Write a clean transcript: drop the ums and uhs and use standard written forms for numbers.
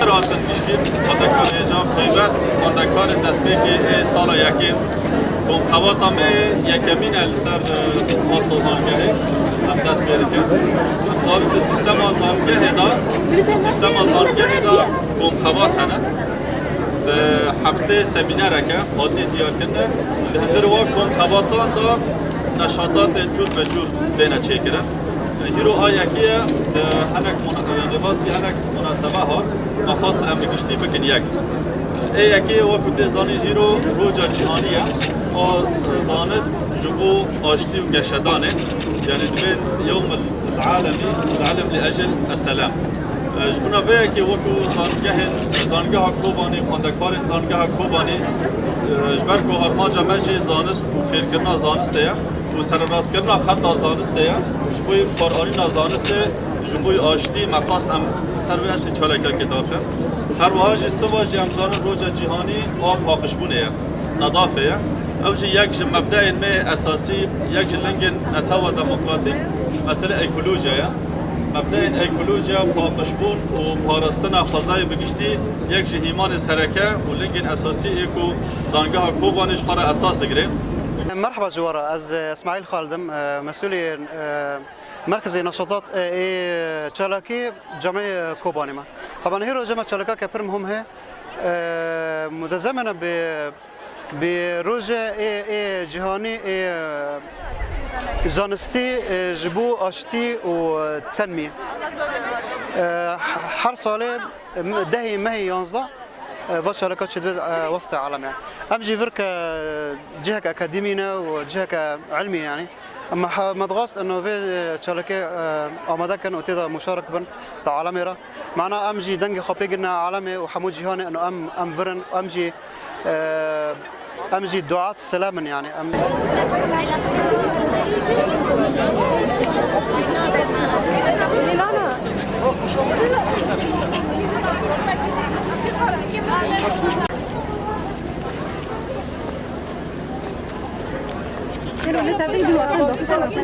راسن میشیم خداکار ایجاب خیبت خداکار دستگی سال یکیم کم خواتم یکمین السر آستازانگه هم دست بیاره زاری به سیستم آزانگه هدا سیستم آزانگه هدا کم خوات هنه هفته سمیناره که حادی دیار کنه در واقع کم خواتان دا نشاطات جور به جور بینه چه کرن هیرو آیکیه هنک لباس که هنک مناسبه ها ما خواست هم بگشتی بکن یک یکی وقت دزانی هیرو روجا جهانیه و زانست جبو آشتی و گشتانه یعنی بین یوم العالم لأجل السلام جبونا به که وقت زانگاه کوبانی خواندکار زانگاه کوبانی جبر که آرماجا مجی زانست و فیرکرنا زانسته و سرراست کرنا خطا زانسته جبوی قرآنی زانسته جبوی آشتی مقاصد هم سرویسی چالکه که داخل هر واجی سواجی هم زانه روجا جهانی آب پاکشبونه نظافه اوجی یک مبدأ ما اساسی یک لنگن نتاوه دموکراتیک مسئله ایکولوژیا مبدأ ایکولوژیا پاکشبون و پارستن فضای بگشتی یک ایمان سرکه و لنگن اساسی ایکو زانگاه کوبانش خار اساس گریم. مرحبا جوارا از اسماعیل خالدم مسئول مركز نشاطات چالاکی جامعه کوبانی ما طبعا هيرو جامعه چالاکا که پرم هم ہے متزامنه بروج جهانی زانستی جبو آشتی و تنمیه هر سال دهی مهی 11 و شركات شديد وسط عالمية أمجي فرك جهة أكاديمية وجهة علمية يعني أما مدغاست إنه في شركة آماده كان وتدا مشارك بن تعالميرة معنا أمجي دنج خبيجنا عالمي وحمود جهاني إنه أم فرن أمجي دعاة سلاما يعني Pero les ha tenido a tanto que se va a hacer.